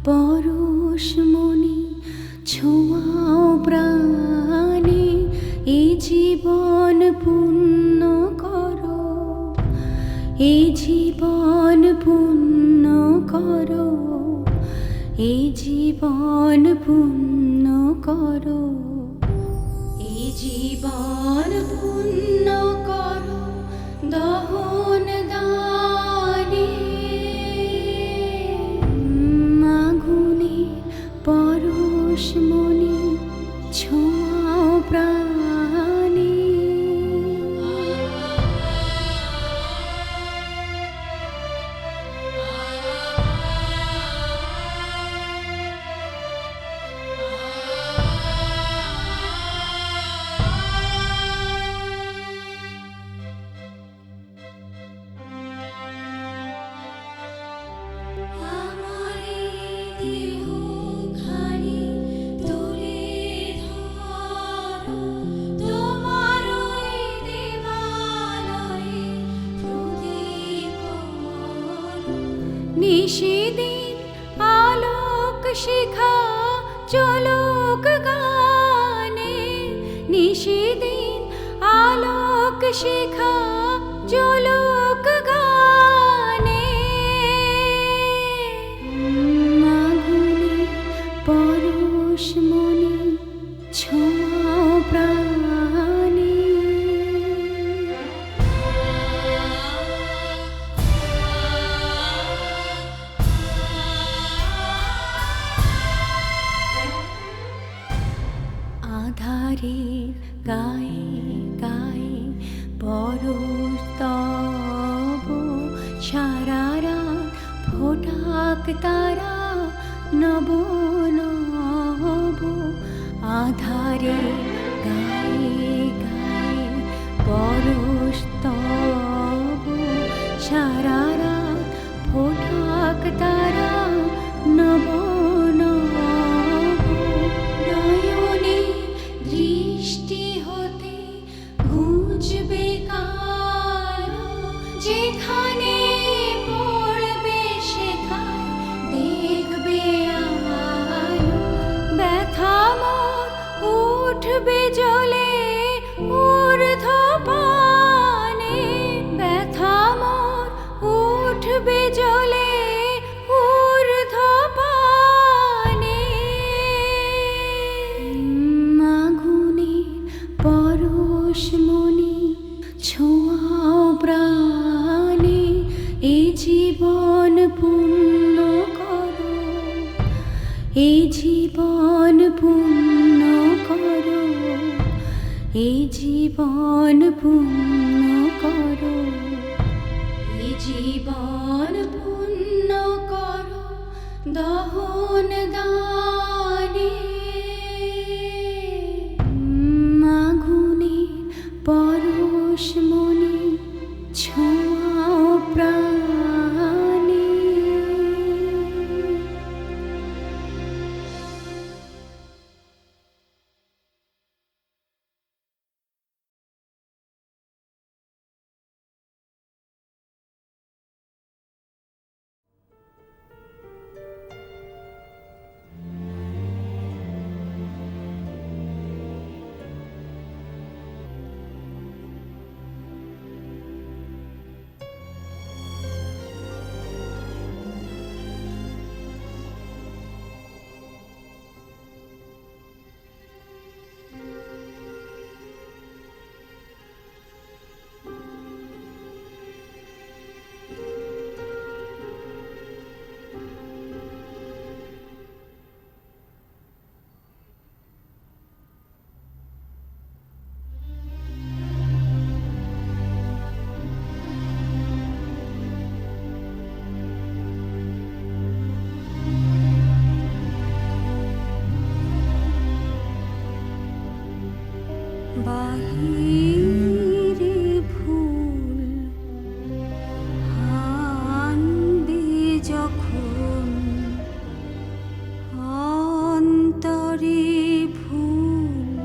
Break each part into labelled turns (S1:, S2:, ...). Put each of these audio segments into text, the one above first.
S1: পরশমণি ছোঁয়াও প্রাণে, এ জীবন পূর্ণ করো, এ জীবন পূর্ণ করো, এ জীবন পূর্ণ করো, এ জীবন পূর্ণ করো দহন দানে। আগুনে পরশমণি ছোঁয়াও প্রাণে। নিশিদিন আলোক শিখা চলুক গানে, নিশিদিন আলোক শিখা চলুক গানে। আগুনে পরশমণি ছোঁয়াও প্রাণে। আধারের গায়ে গায়ে পরশ তব, সারা রাত ফোটাক তারা নব নব। আধারের গায়ে গায়ে পরশ তব, সারা রাত ফোটাক তারা নব নব। নয়নে দৃষ্টি হতে ঘুচবে কালো, যেখানে পড়বে সেখানে দেখবে আলো। ব্যথা মোর উঠবে জ্বলে ঊর্ধ্বপানে, ব্যথা মোর উঠবে জ্বলে ঊর্ধ্বপানে। আগুনে পরশমণি ছোঁয়াও প্রাণে, এ জীবন পূর্ণ করো, এ জীবন পূর্ণ করো, এ জীবন পূর্ণ করো, এ জীবন পূর্ণ করো দহন দানে। আগুনে পরশমণি ছোঁয়াও প্রাণে। বাহিরে ফুল হানবে যখন, অন্তরে ফুল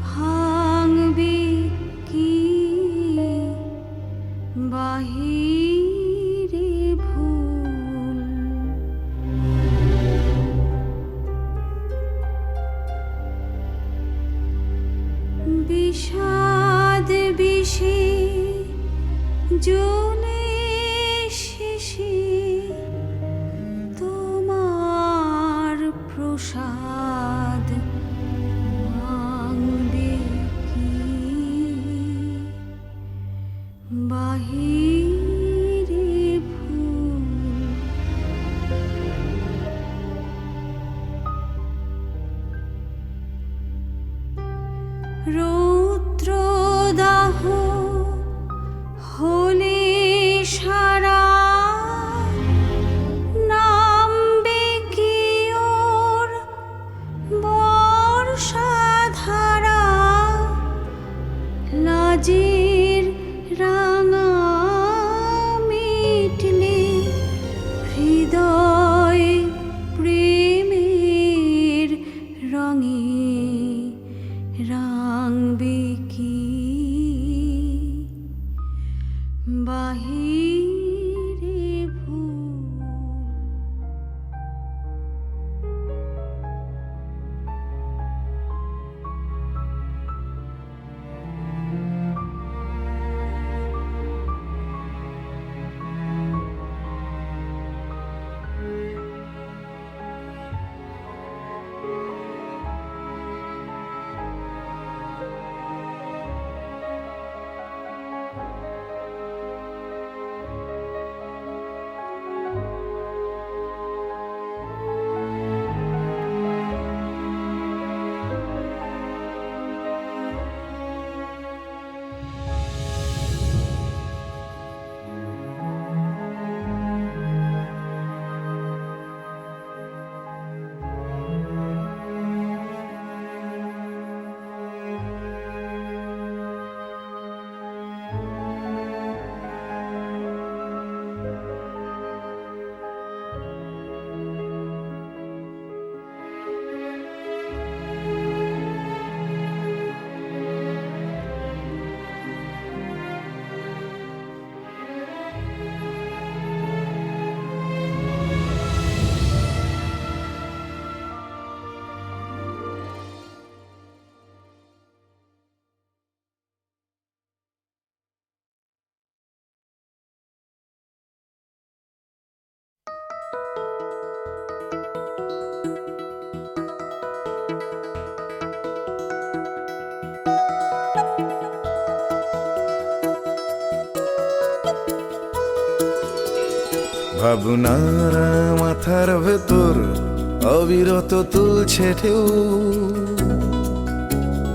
S1: ভাঙবে কি? বাহিরে ফুল বিষাদ বিষে জ্বলে শেষে তোমার প্রসাদ ভাঙবে কি বাহিরে ফুল রৌদ্রদাহ হলে সারা নামবে কি ওর বর্ষাধারা লাজের রাঙা মিটলে হৃদয় প্রেমের রঙে রাঙবে কি বাহিরে ফুল
S2: ভাবনার মাথার ভেতর অবিরত তুলছে ঢেউ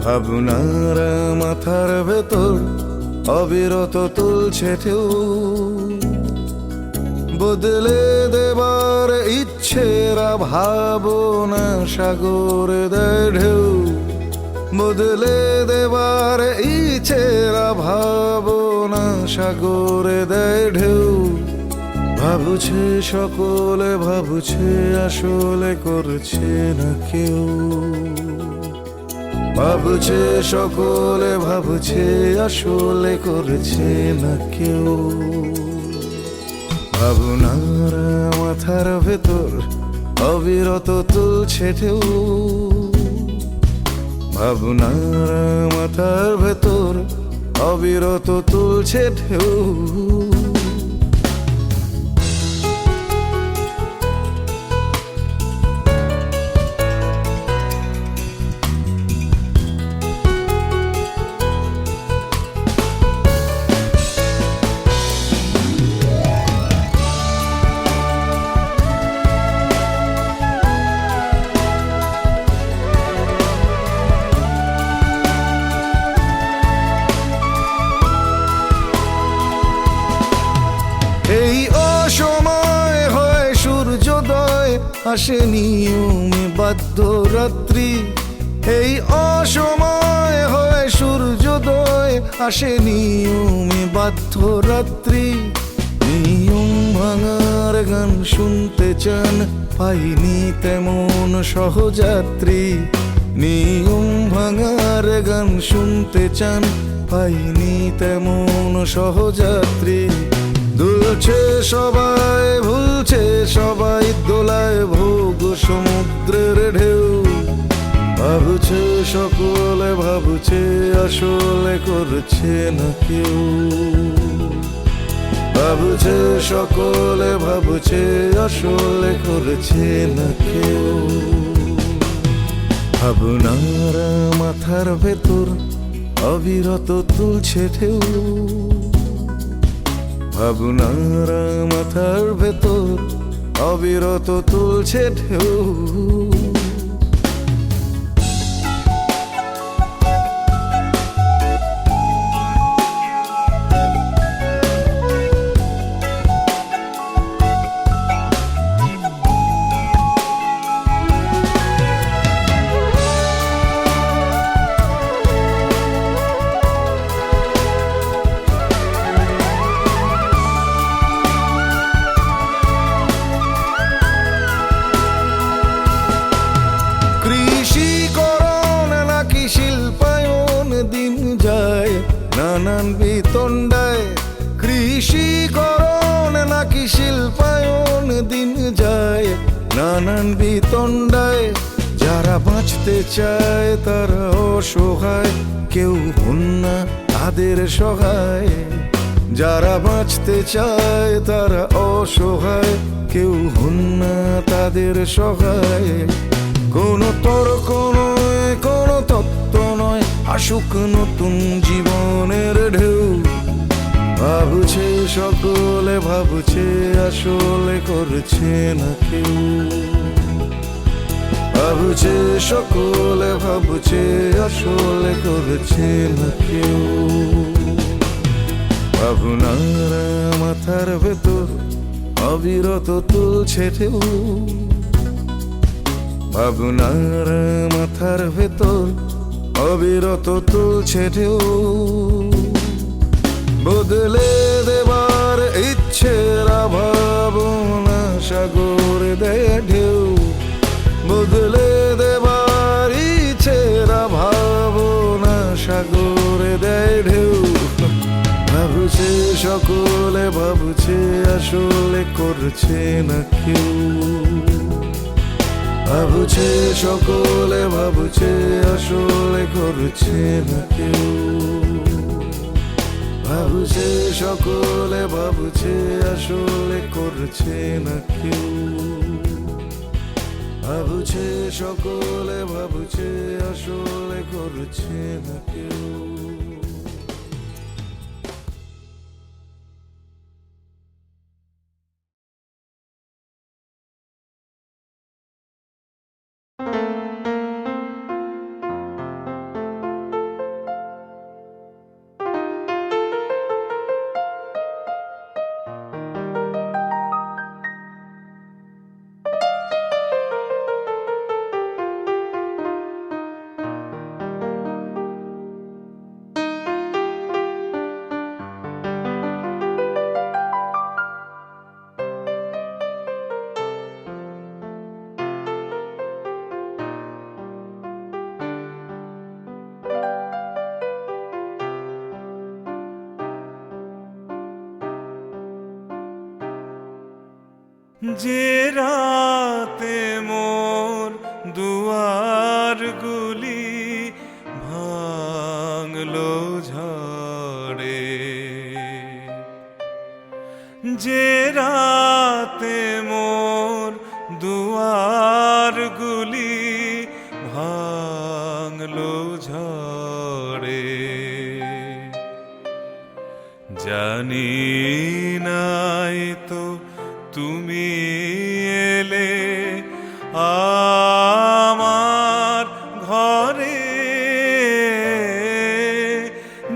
S2: ভাবনার মাথার ভেতর অবিরত তুলছে ঢেউ বদলে দেবার ইচ্ছেরা ভাবনা সাগর দেয় ঢেউ বদলে দেবার ইচ্ছেরা ভাবনা সাগর দেয় ঢেউ ভাবছে সকলে ভাবছে আসলে করছে না কেউ ভাবছে সকলে ভাবছে আসলে করছে না কেউ ভাবনার মাথার ভেতর অবিরত তুলছে ঢেউ ভাবনার মাথার ভেতর অবিরত তুলছে ঢেউ এই অসময় হয় সূর্যোদয় আসে নিয়মে বাধ্য রাত্রি এই অসময় হয় সূর্যোদয় আসে নিয়মে বাধ্য রাত্রি নিয়ম ভাঙার গান শুনতে চান পাইনি তেমন সহযাত্রী নিয়ম ভাঙার গান শুনতে চান পাইনি তেমন সহযাত্রী দুলছে সবাই ভুলছে সবাই দোলায় ভোগ সমুদ্রের ঢেউ ভাবছে সকলে ভাবছে আসলে করছে না কেউ, ভাবছে সকলে ভাবছে আসলে করছে না কেউ। ভাবনারা মাথার ভেতর অবিরত তুলছে ঢেউ, ভাবনারা মাথার ভেতর অবিরত তুলছে ঢেউ। নানান বিতণ্ডায়, কৃষিকরণ নাকি শিল্পায়ন দিন যায় নানান বিতণ্ডায়। যারা বাঁচতে চায় তারা অসহায়, কেউ হন না তাদের সহায়। যারা বাঁচতে চায় তারা অসহায়, কেউ হন না তাদের সহায়। কোনো তর্ক নয়, কোনো তত্ত্ব নয়, আসুক নতুন জীবনের ঢেউ। ভাবছে সকলে ভাবছে আসলে করছে না কেউ, ভাবছে সকলে ভাবছে আসলে করছে না কেউ। ভাবনারা মাথার ভেতর অবিরত তুলছে ঢেউ, ভাবনারা মাথার ভেতর অবিরত তুলছে ঢেউ। বদলে দেবার ইচ্ছেরা ভাবনা সাগর দেয় ঢেউ, বদলে দেবার ইচ্ছেরা ভাবনা সাগর দেয় ঢেউ। ভাবছে সকলে ভাবছে আসলে করছে না কেউ, ভাবছে সকলে ভাবছে আসলে করছে না কেউ। ভাবছে সকলে ভাবছে আসলে করছে না কেউ, ভাবছে সকলে ভাবছে আসলে করছে না কেউ।
S3: যে রাতে মোর দুয়ারগুলি ভাঙলো ঝড়ে, যে রাতে মোর দুয়ারগুলি ভাঙলো ঝড়ে, জানি নাই তো তুমি এলে আমার ঘরে,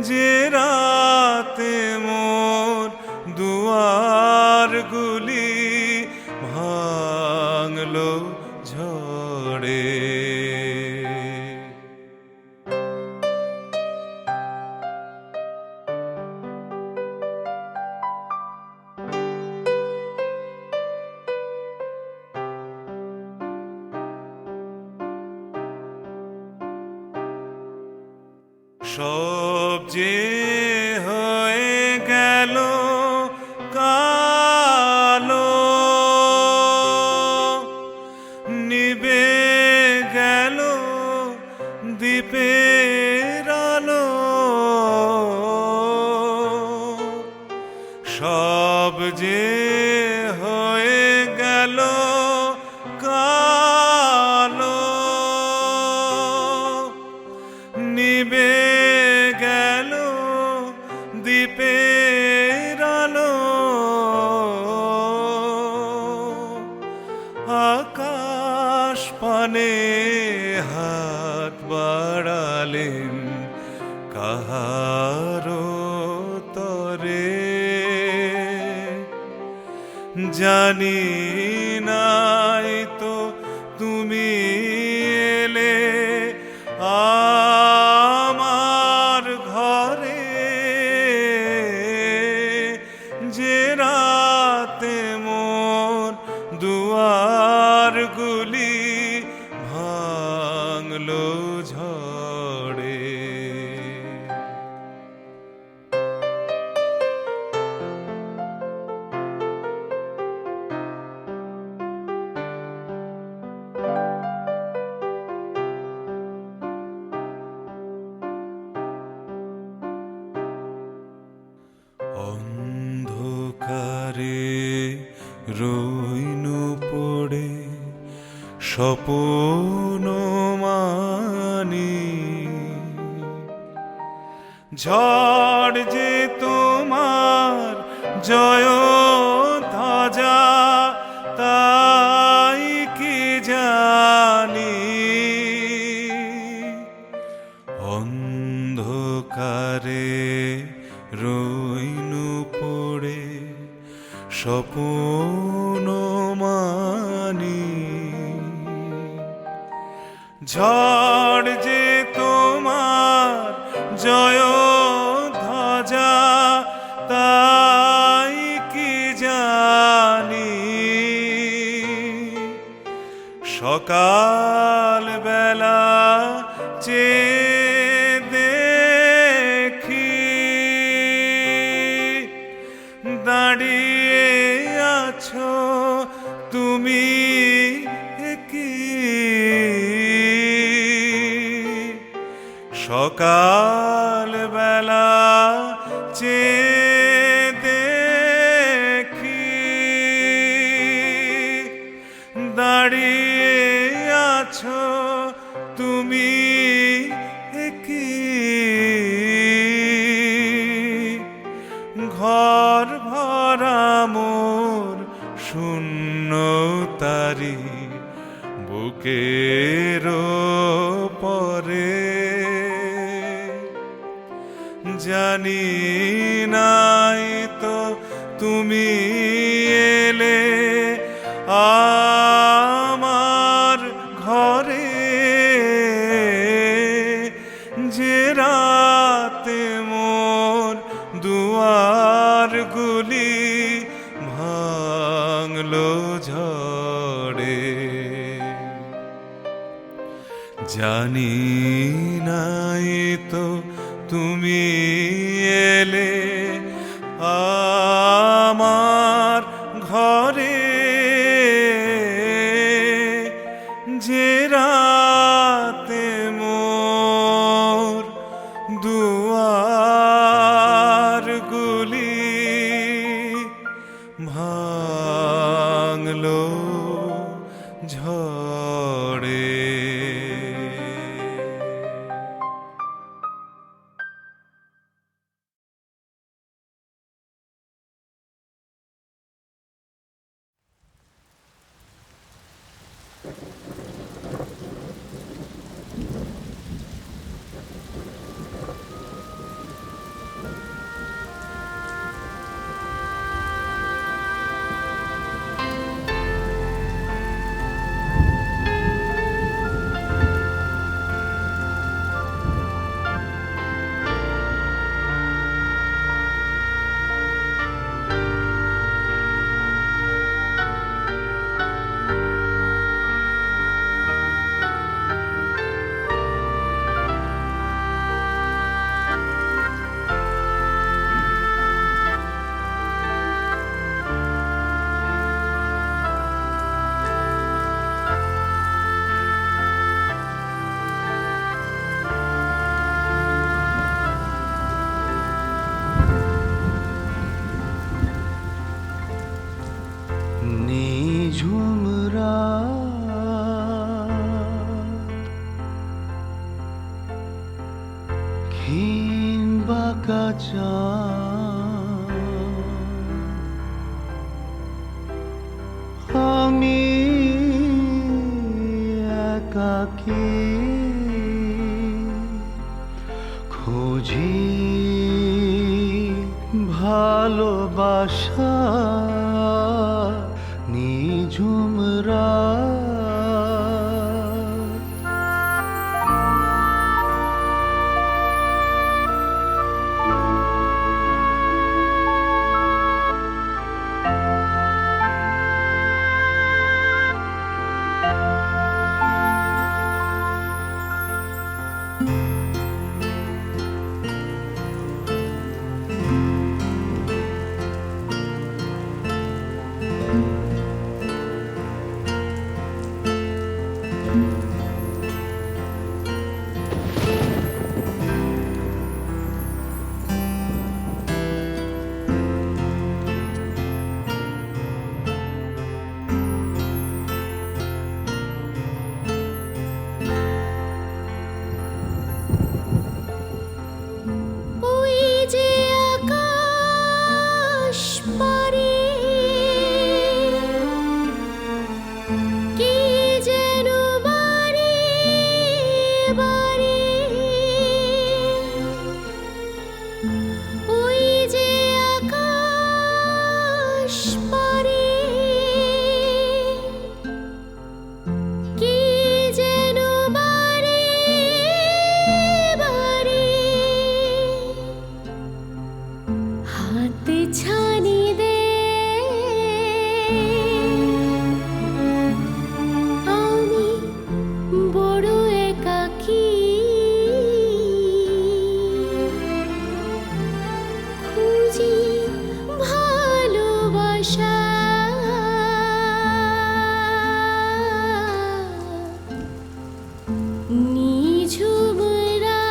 S3: যে রাতে মোর দুয়ারগুলি ভাঙলো ঝড়ে। সব যে হয়ে গেল কালো, নিবে গেল দ্বীপের আলো আকাশ পানে হাত বাড়ালেন কাহারো তরে জানি নাই তো তুমি এলে আমার ঘরে যে রাতে মোর দুয়ারগুলি ভাঙলো ঝড়ে অন্ধকারে রইনু পড়ে স্বপ্ন মানি ঝড় যে তোমার জয় ধ্বজা তাই কি জানি অন্ধকারে রইনু পড়ে স্বপ্ন মানি ঝড় যে তোমার জয় ধ্বজা তাই কি জানি সকাল বেলা দেখি দাঁড়িয়ে আছো তুমি কি সকাল বেলা দেখি দাঁড়িয়ে আছো তুমি কি ঘর ভরা মোর শূন্য তারি বুকের পরে জানি নাই তো তুমি এলে আমার ঘরে যে রাতে মোর দুয়ারগুলি ভাঙলো ঝড়ে জানি নাই তো তুমি এলে আমার ঘরে যে রাতে মোর দুয়ারগুলি ভাঙলো ঝড়ে
S2: ক্ষীণ বাঁকা চাঁদ
S4: থাকি, খুঁজি ভালোবাসা নিঝুম রাত।
S1: ওই যে আকাশ পারে কি যেন বারে বারে, ওই যে আকাশ পারে কি যেন বারে বারে, হাতে ছানি দে আমি বড় একাকী, খুঁজি ভালোবাসা নিঝুম রাত।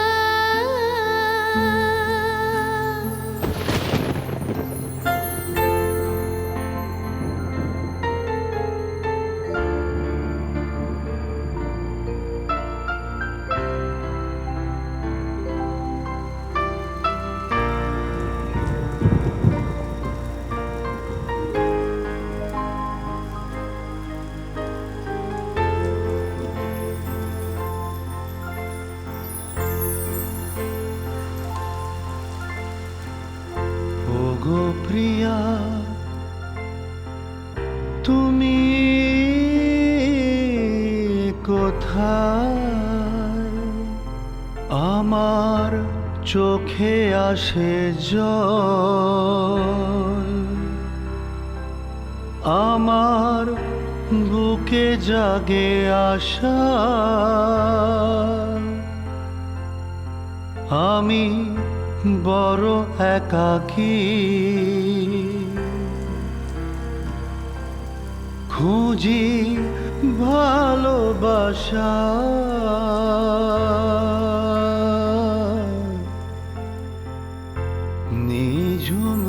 S4: ওগো প্রিয়া, তুমি কোথায়? আমার চোখে আসে জল, আমার বুকে জাগে আশা, আমি বড় একাকী, খুঁজি ভালোবাসা নিঝুম